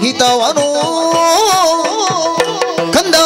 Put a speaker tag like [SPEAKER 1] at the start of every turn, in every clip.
[SPEAKER 1] ಹಿತವನು ಕಂದ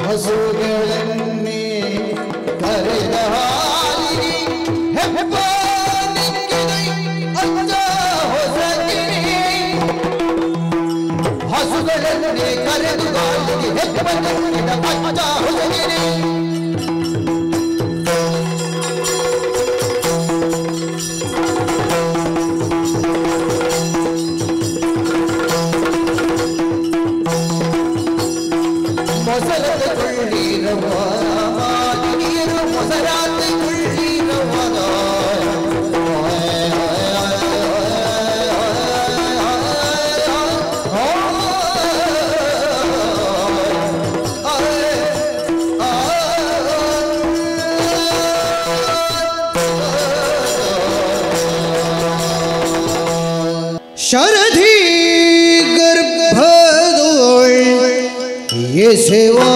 [SPEAKER 1] ಹಸುಗಳನ್ನೇ ಅರೆದು ಗಾಳಿಗೆ ಹೆಪ್ಪುವ ಕಣ್ಣಿನ ಅಜ್ಜ ಹೊಸಗಿರಿ ಮೊಸರದ ಕೊಳ್ಳಿರವ ನೀರು ಮೊಸರಾದ ಕೊಳ್ಳಿರವದ
[SPEAKER 2] ಶರಧಿ ಗರ್ಭದೋಳ್ ಯೇಸುವಾ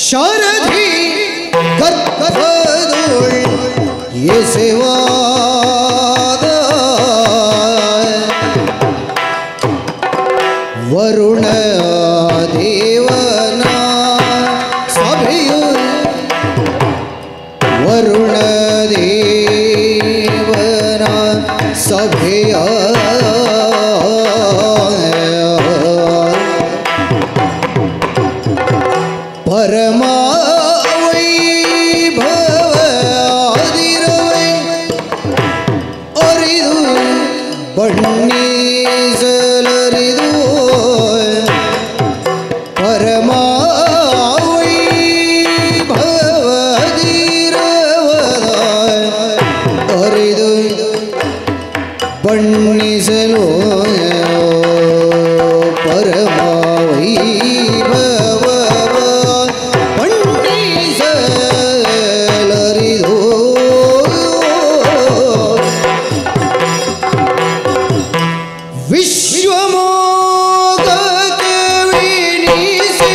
[SPEAKER 2] ಶರಧಿ ಗರ್ಭದೋಳ್ ಯೇಸುವಾದ ವರುಣ ದೇವನ ಸಭೆಯು ವರುಣ ದೇವನ ಸಭೆಯ ಪರಮ ವೈಭವದಿರುವೆ ಅರಿದು ಬಣ್ಣಿಸಲರಿದು ಪರಮ ವೈಭವದಿರುವದ ಅರಿದು ಬಣ್ಣಿಸಲು ಪರಮ ವೈಭವ ವಿಶ್ವಮೋಗಕ್ಕೆ ವಿನಿಸಿ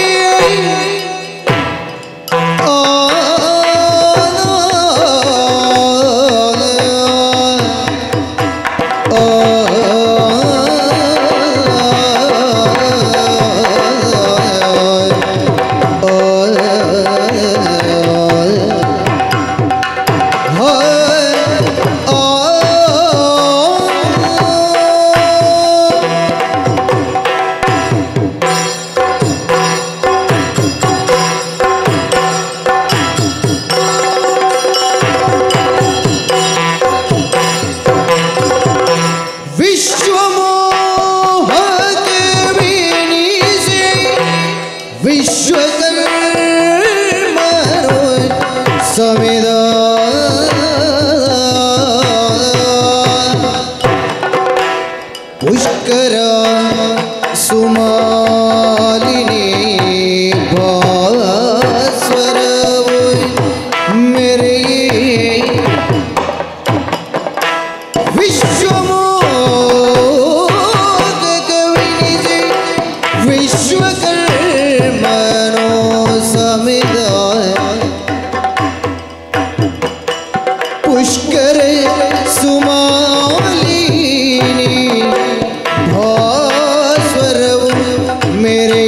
[SPEAKER 2] ವಿಶ್ವಮೋಹಕ್ಕೆ ವಿನಿಸಿ ವಿಶ್ವಕರ್ಮರು ಸಮಿದ ಪುಷ್ಕರ ಸುಮಾಲಿನಿ ಭಾಸ್ವರವು ಮೆರೆಯೇ ವಿಶ್ವಮೋಹಕ್ಕೆ ವಿನಿಸಿ ವಿಶ್ವಕರ್ಮನೋ ಸಮಿದ ಪುಷ್ಕರ ಸುಮಾಲಿನಿ ಭಾಸ್ವರವು ಮೇರೆ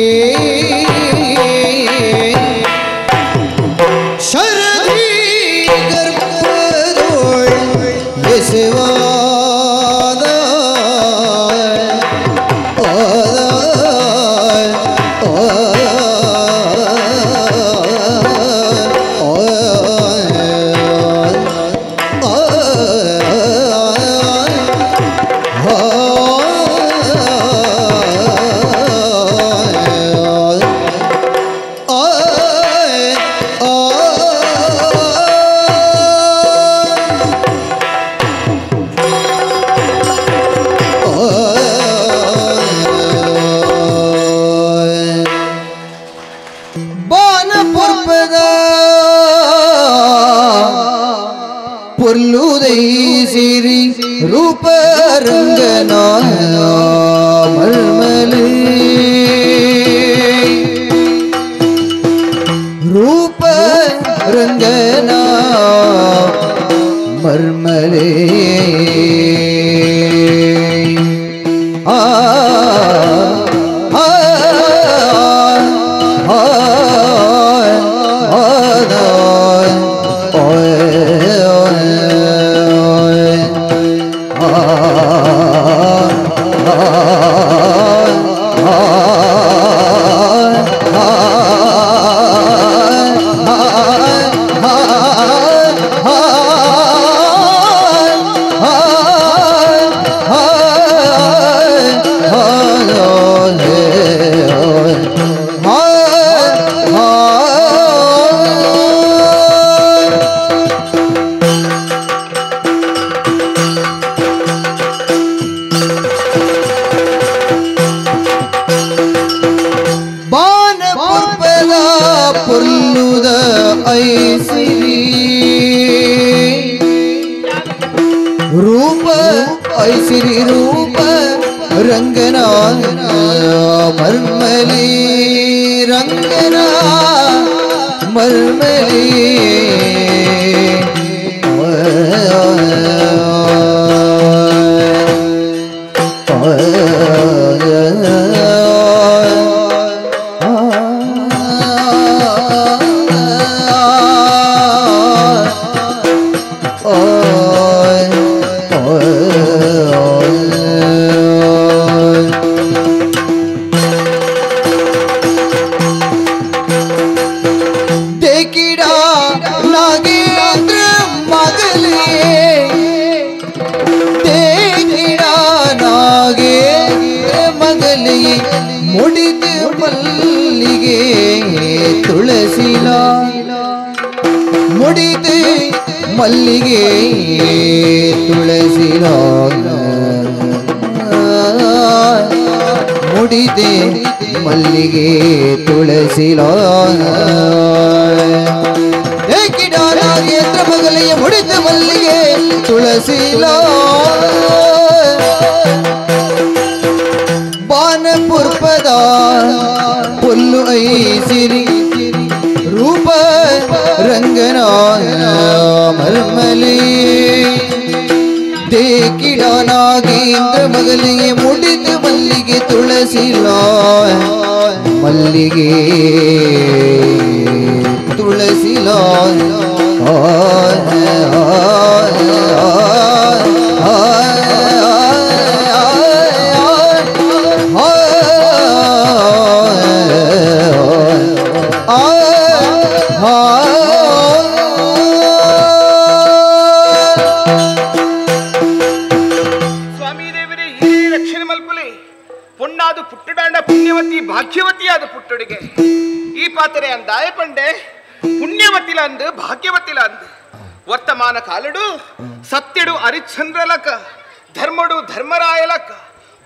[SPEAKER 2] रूप ऐश्री रूप रंगना मर्मली रंगना मर्मली मुड़िद मल्लिगे तुलसीला मुड़िद मल्लिगे तुलसीला मुड़िद मल्लिगे तुलसीला गिडानागे मगलिಗೆ मुड़िद मल्लिगे तुलसीला पुरपदा पुल्लु ऐसिरी रूप रंगना मर्मली देखिड़ा नागेंद्र मगलिಗೆ मुड़िद मल्लिगे तुलसीला मल्लिगे तुलसीला
[SPEAKER 3] पुण्यवती भाग्यवती पुट्टुडिगे ई पात्रे अंदाय पंडे पुण्यवती भाग्यवती वर्तमान कालुडु सत्यडु हरिश्चंद्रलक धर्मडु धर्मरायलक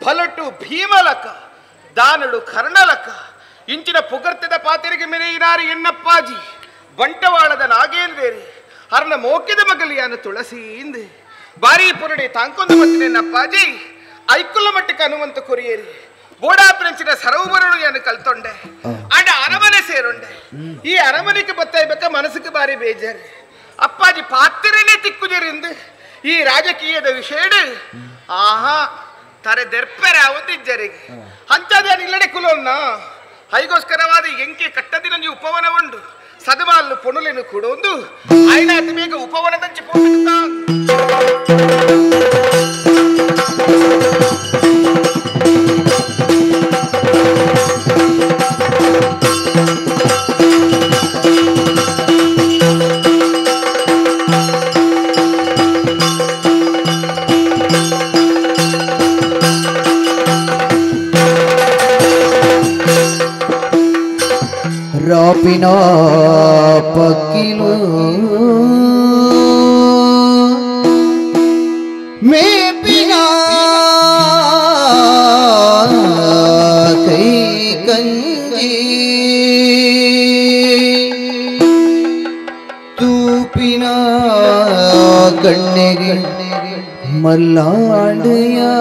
[SPEAKER 3] फलटु भीमलक दानडु कर्णलक इंचिन पुगर्तद पात्रेगे मेरेयिनार एन्नप्पाजी ಬಂಟವಾಳದ ನಾಗೇಂದ್ರೇರಿ ಹರನ ಮೋಕಿದ ಮಗಲಿಯಾನ ತುಳಸಿ ಇಂದು ಬಾರಿ ಪುರಡೆ ತಾಂಕೊಂದು ಮತ್ತಿನಪ್ಪಾಜಿ ಐಕುಲ್ಲ ಮಟ್ಟಕ್ಕೆ ಹನುಮಂತ ಕೊರಿಯೇರಿ ಬೋಡಾ ಪ್ರೆಂಚಿನ ಸರೋವರನು ಯಾನು ಕಲ್ತೊಂಡೆ ಆಡ ಅರಮನೆ ಸೇರೊಂಡೆ ಈ ಅರಮನೆಗೆ ಬತ್ತೈಬೇಕ ಮನಸ್ಸಿಗೆ ಬಾರಿ ಬೇಜಾರು ಅಪ್ಪಾಜಿ ಪಾತ್ರನೇ ತಿಕ್ಕುಜರಿಂದ ಈ ರಾಜಕೀಯದ ವಿಷಯಡು ಆಹಾ ತಾರೆ ದೆರ್ಪೆರೆ ಅವತ್ತಿಜ್ಜರಿಗೆ ಅಂಚದೇನು ಇಲ್ಲಡೆ ಕುಲೋನ್ನ ಹೈಗೋಸ್ಕರವಾದ ಎಂಕೆ ಕಟ್ಟದಿನ ನೀವು ಉಪವನ ಉಂಡು ಸದಮಾಲು ಪೊಣುಲೆನು ಕೊಡೊಂದು ಆಯ್ನ ಅತಿ ಬೇಗ ಉಪವನದಂಚೆ ಪೋಪಿಸುತ್ತ
[SPEAKER 2] रापिना पक्किलो मैं पिना कई कंजी तू पिना गन्ने मल्लाड़िया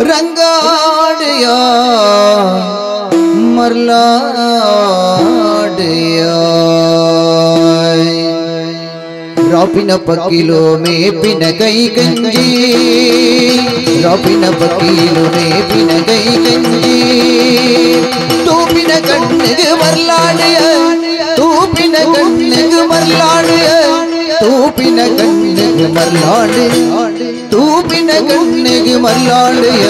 [SPEAKER 2] रंगाड़िया मरलाड़िया రాపిన పక్కిలో మేపిన కై గంజి రాపిన పక్కిలో మేపిన కై గంజి తూపిన కಣ್ಣగు మర్లాడియ తూపిన కಣ್ಣగు మర్లాడియ తూపిన కಣ್ಣగు మర్లాడి తూపిన కಣ್ಣగు మర్లాడియ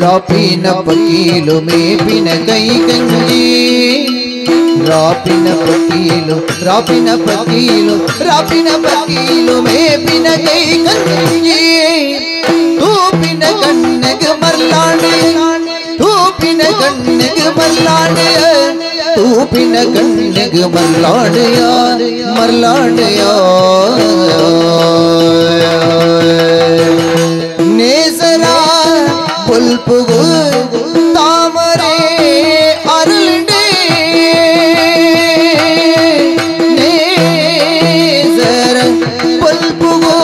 [SPEAKER 2] రాపిన పకీలు మేపిన కై గంజి రాపిన పకీలు రాపిన పకీలు రాపిన పకీలు మేపిన కై గంజి తూపిన కన్నగు మర్లాడి తూపిన కన్నగు మర్లాడి తూపిన కన్నగు మర్లాడియ మర్లాడియ నేసరా పుల్పుగు తామరే అరుళిడే నేసర పుల్పుగు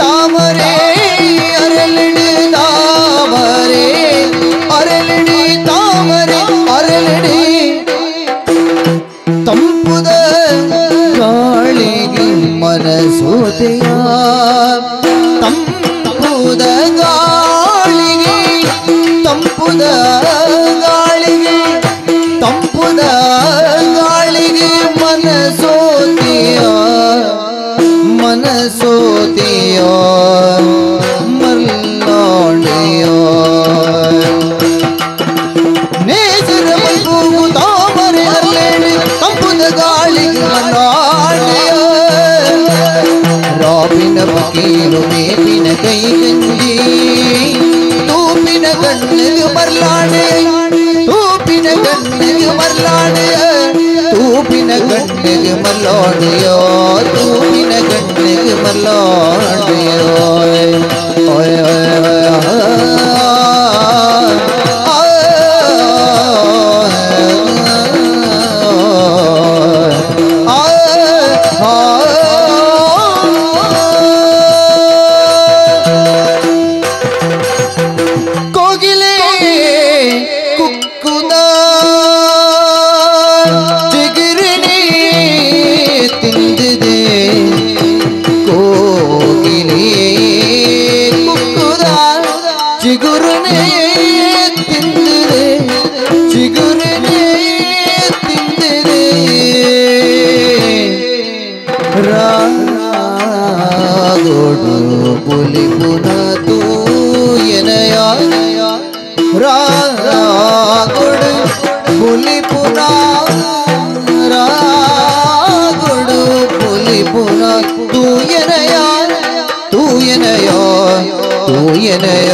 [SPEAKER 2] తామరే అరుళిడే తామరే అరుళిడే తామరే అరుళిడే ತಂಪುದ ಗಾಳಿಗೆ ಮನಸೋದೆಯ ತಂಪುದ ಗಾಳಿಗೆ ತಂಪುದ ಗಾಳಿಗೆ ತಂಪುದ ಗಾಳಿಗೆ ಮನಸೋದೆಯ ಮನಸೋದೆಯ ಮಲ್ಲಾಡೆಯ ನೇಸರ ಮಲ್ಪುಗು ತಾಮರೆ ಅರ್ಲೇಡಿ ತಂಪುದ ಗಾಳಿಗೆ ಮಲ್ಲಾಡೆಯ ರಾಪಿನ ಪಕೀಲು ಮೇಪಿನ ಕೈ ಗಂಜಿ ತೂಪಿನ ಕಣ್ಣಗೆ ಮರ್ಲಾಡೆ ತೂಪಿನ ಕಣ್ಣಗೆ ಮರ್ಲಾಡೆ ತೂಪಿನ ಕಣ್ಣಗೆ ಮರ್ಲಾಡೆಯೋ ತೂಪಿನ ಕಣ್ಣಗೆ ಮರ್ಲಾಡೆಯೋ ಕೋಗಿಲೆ ಕುಕ್ಕುದ ಚಿಗುರಿನಿ ತಿಂದಿದೆ ಕೋಗಿಲೆ ಕುಕ್ಕುದ ಚಿಗುರಿನಿ ತಿಂದಿದೆ ಚಿಗುರಿನಿ ತಿಂದಿದೆ ರಾಗೋಡು ಪುಲಿ ಪುನತು ಎನಯ ರಾಗೋಡು ಪುಲಿ ಪುನ ರಾಗೋಡು ಪುಲಿ ಪುನ ತೂ ಎನಯ ತೂ ಎನಯ ತೂ ಎನಯ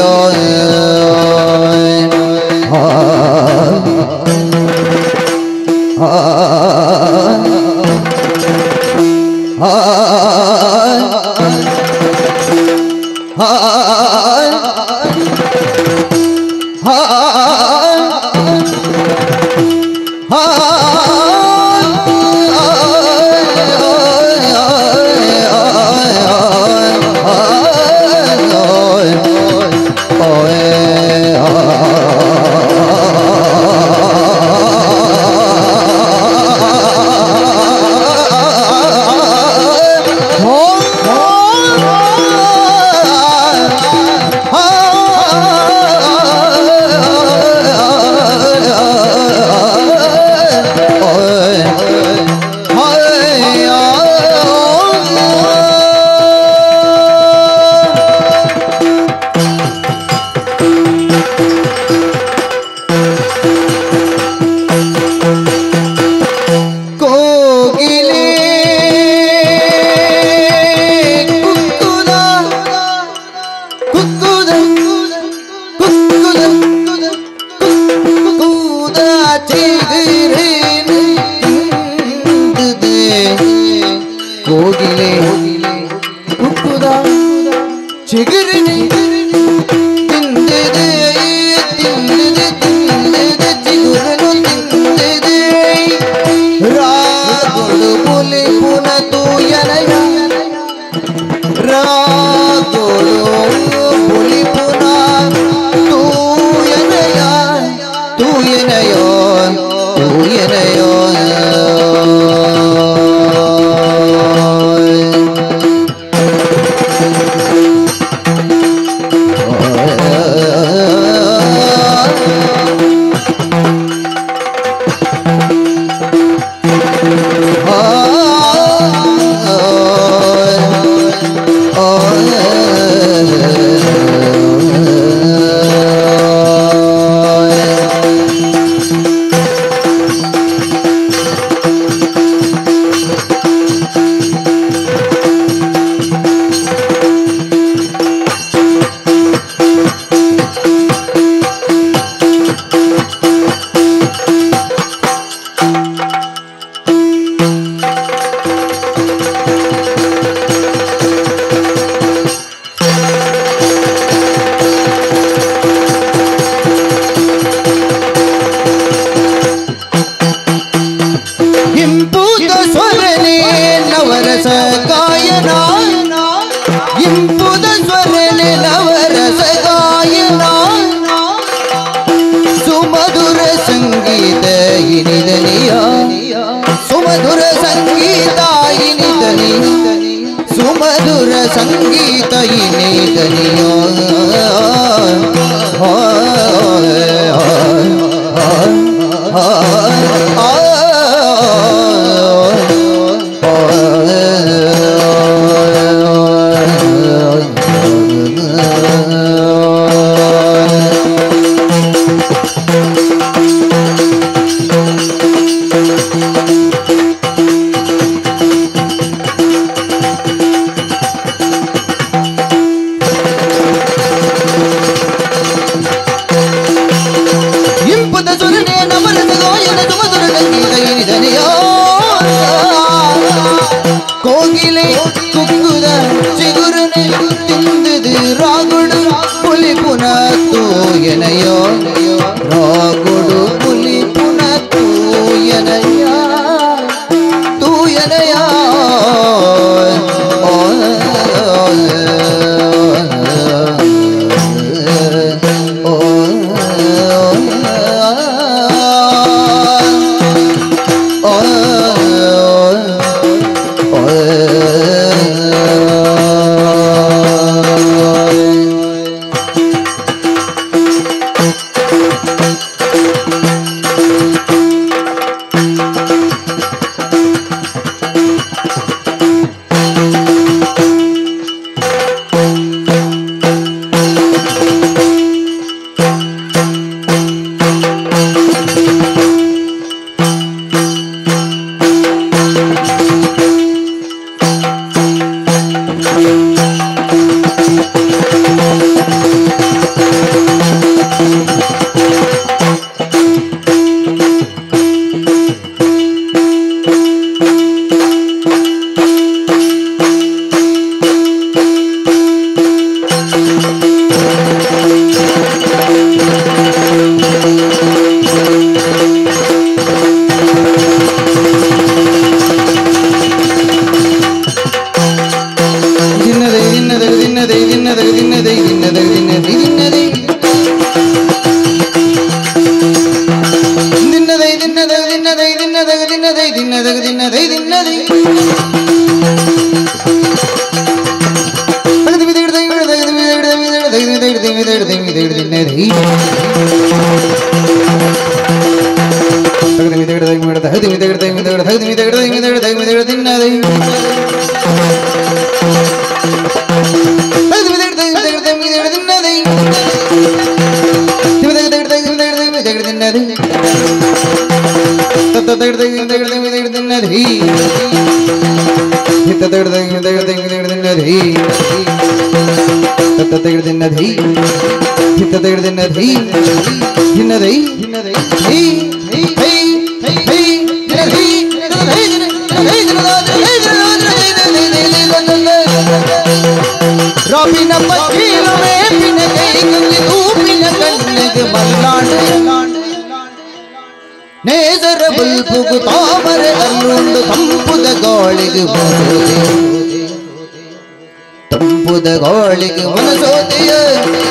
[SPEAKER 2] ಚಿಗುರಿನಿ ತಿಂದಿದೆ ತಿಂದಿದೆ ತಿಂದಿದೆ ಚಿಗುರನು ತಿಂದಿದೆ ರಾಗುಡು ಪುಲಿ ಪುನ ತೂಯನಯ ರಾಗುಡು ಪುಲಿ ಪುನ ತೂಯನಯ ತೂಯನಯೋ ತೂಯನಯೋ ಸುಮಧುರ ಸಂಗೀತ ಇನಿದನಿ ಸುಮಧುರ ಸಂಗೀತ ಇನಿದನಿಯೋ ಕೋಗಿಲೆ ಕುಕ್ಕುದ ಚಿಗುರನೆ ತಿಂದಿದು ರಾಗುಡು ಪುಲಿ ಪುನ ತೂಯನಯೋ ರಾಗುಡು ಪುಲಿ ಪುನ ತೂಯನಯ ತೂಯನಯ ರಾಬಿನ ಪಕ್ಕೀಲ ಮೇಪಿನ ಕೈಗಲ್ಲಿ ತೂಪಿನ ಕಣ್ಣಿಗೆ ಮಲ್ಲಾಂಡ ನೇಸರ ಬಲ್ಪುಗು ತಾಮರೆ ಅಲ್ಲುಂಡು ತಂಪುದ ಗಾಳಿಗೆ ತಂಪುದ ಗಾಳಿಗೆ ಮನಸೋದೆಯ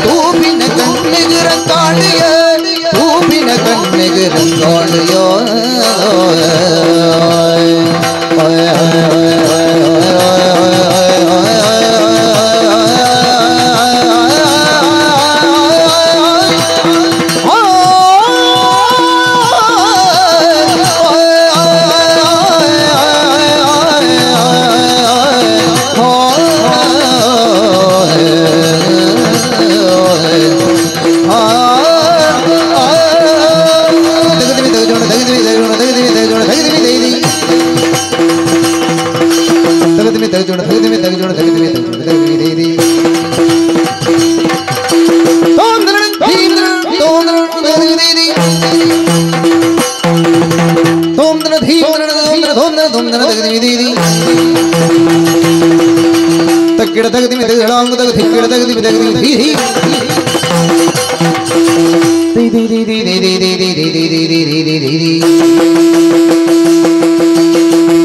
[SPEAKER 2] ತೂಪಿನ ಕಣ್ಣಿಗೆ ರಂಗಾಳಿಯ ತೂಪಿನ ಕಣ್ಣಿಗೆ ರಂಗಾಳಿಯ ತಕ್ಕಿಡ ತಗದಿಮಿ ತಗಲಾಂಗ ತಗ ತಿಕ್ಕಿಡ ತಗದಿಮಿ ತಗದಿಮಿ ಹೀ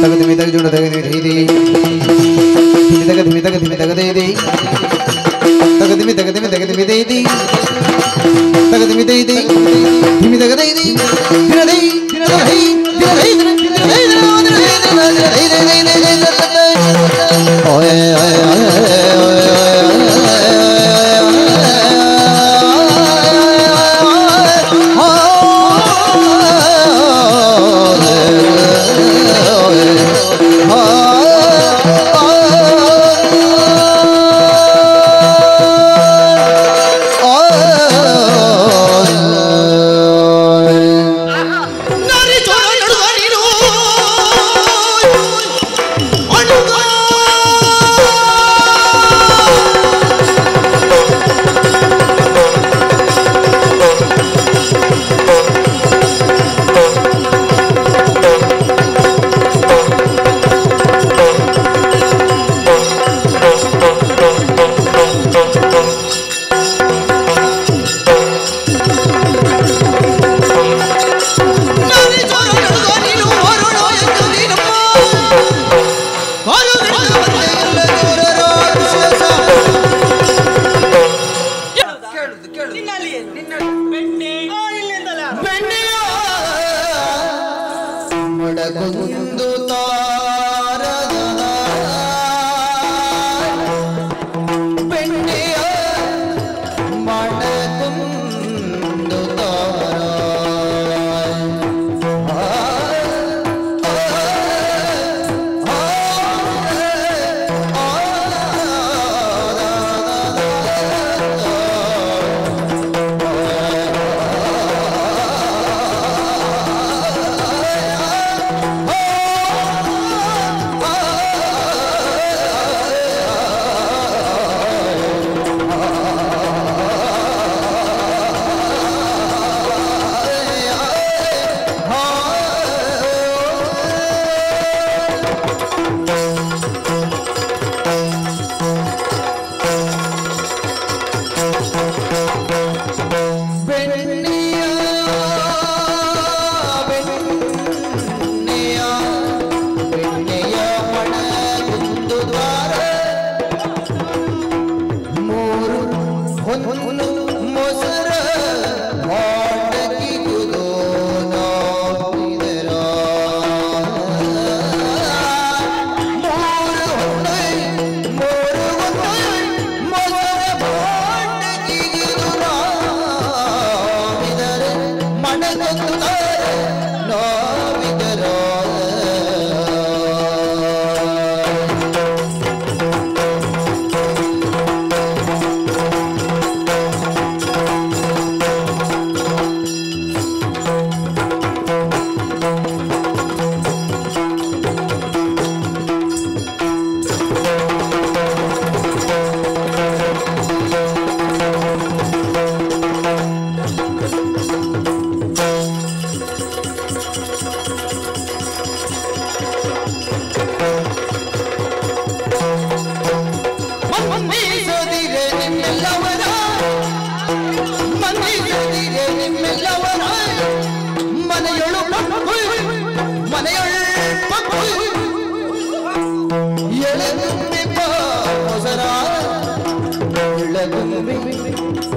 [SPEAKER 2] ತಗದಿಮಿ ತಗಜುಣ ತಗದಿಮಿ ಹೀ ತಗದಿಮಿ ತಗದಿಮಿ ತಗದೈದಿ ತಗದಿಮಿ ತಗದಿಮಿ ತಗದಿಮಿ ದೈದಿ ತಗದಿಮಿ ದೈದಿ ಹಿಮಿ ತಗದೈದಿ ದಿನದೈ ದಿನದೈ ದಿನದೈ ದಿನದೈ ಓಯ್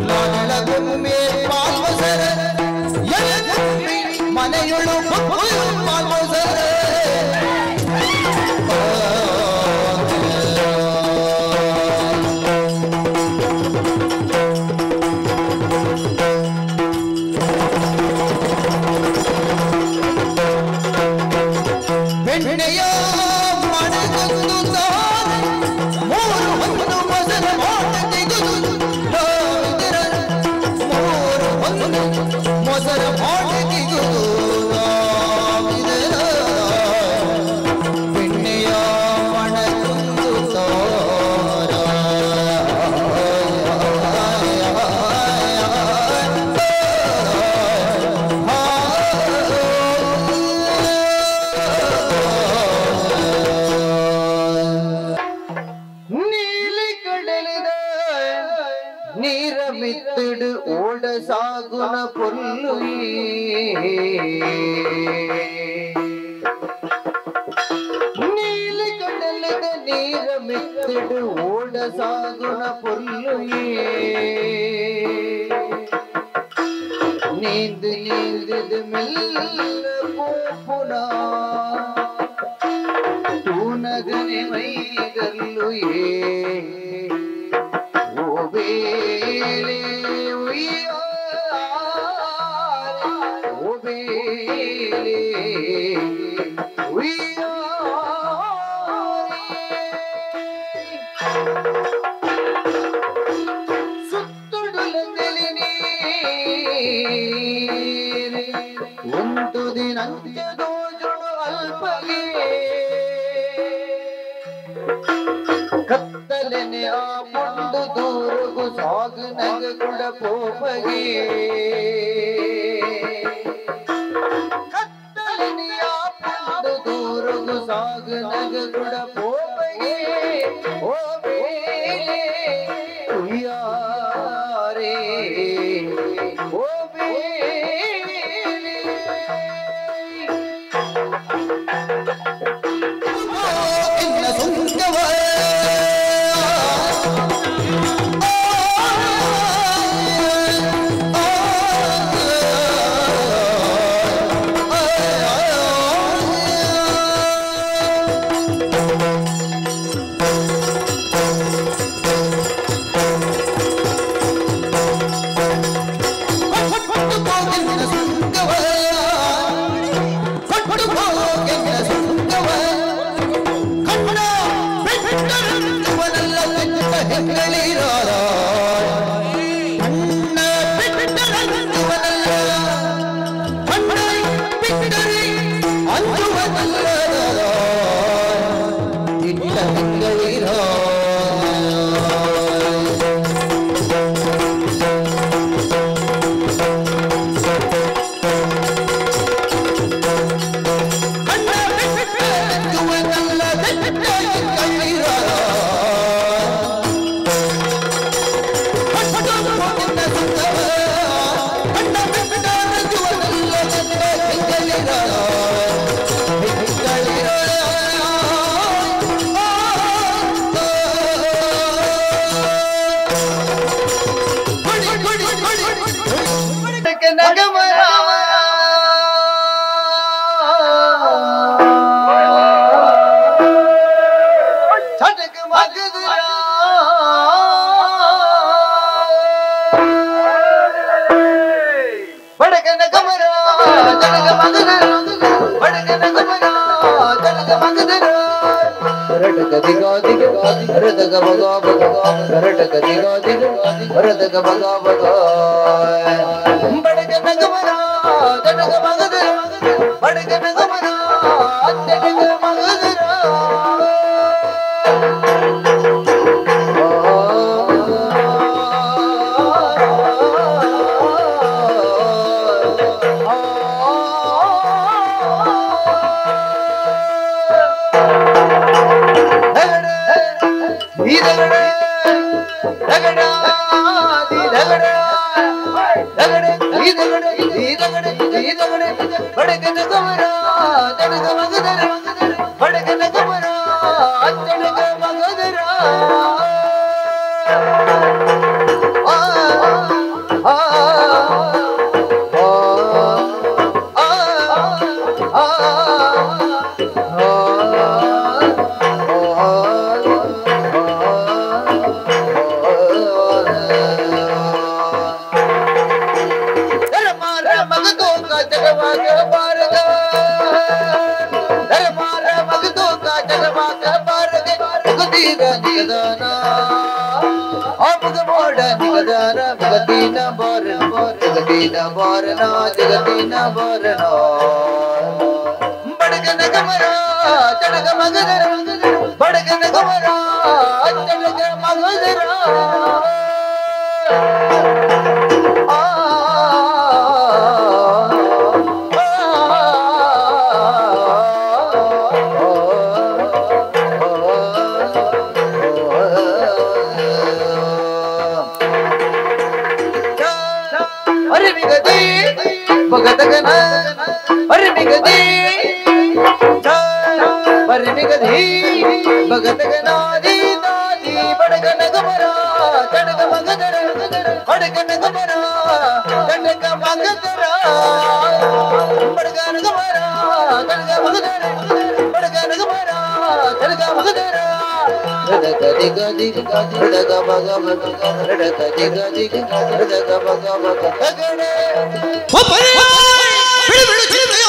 [SPEAKER 2] ಲಾಲಳಗೊಮ್ಮೆ ಪಾಲ್ವಸರ ಮನೆಯೊಳು ಪಾಲ್ವಸರ ಬೆಣ್ಣೆಯ ಮಣಗೊಂದು ಮೂರು ಹೊನ್ನು ಮೊಸರ ತೆಗೆದು ಮೂರು ಹೊನ್ನು ಮೊಸರ ತೆಗೆದು ಬೆಣ್ಣೆಯ ಮಣಗೊಂದು ನೀರ ಮಿತ್ತಡು ಓಡ ಸಾಗುನ ಪೊಲ್ಲು ನೀಲಿ ಕಡಲದ ನೀರ ಮಿತ್ತಡು ಓಡ ಸಾಗುನ ಪೊಲ್ಲು ನೀಂದು ನೀಂದದ ಮೆಲ್ಲ ಪೋಪುನ ತೂನಗನೆ ಮೈಗಲ್ಲು ಬೇಲೆ ಓ ಬೇಲೆ ಸುತ್ತುಡುಲದಲ್ಲಿ ನೀರೆ ಒಂದು ದಿನ ದೋಜುಳು ಅಲ್ಪಗೆ ಕತ್ತಲೆನೆ ಆ ಪುಂಡು ದೂರಗು ಸಾಗು ನಗ ಕುಡ ಪೋಪಗೆ ಕತ್ತಲೆನೆ ಆ ಪುಂಡು ದೂರಗು ಸಾಗು ನಗ ಕುಡ ಪೋಪಗೆ ಓ ಬೇಲೆ ಉಯ್ಯಾರೆ ಓ ಬೇಲೆ ಇನ್ನ ಸುಂದವ
[SPEAKER 1] के बारग दरबार भगतों का जलवा के बारग जगदीन निगदाना अब मोड़ निगदाना जगदीन बोरना जगदीन बोरना बड़गन गमरा चढ़ग मगदरा बड़गन गमरा चढ़ग मगदरा भगत गना अरे मिगदी अरे मिगदी भगत गना दी दादी बड़गन गमरा चढ़ग मगदरा बड़गन गमरा चढ़ग मगदरा बड़गन गमरा चढ़ग मगदरा बड़गन गमरा चढ़ग मगदरा रडक दिग दिग रडक बग बग रडक दिग दिग रडक बग बग गगने
[SPEAKER 2] ಬಿಡು ಬಿಡು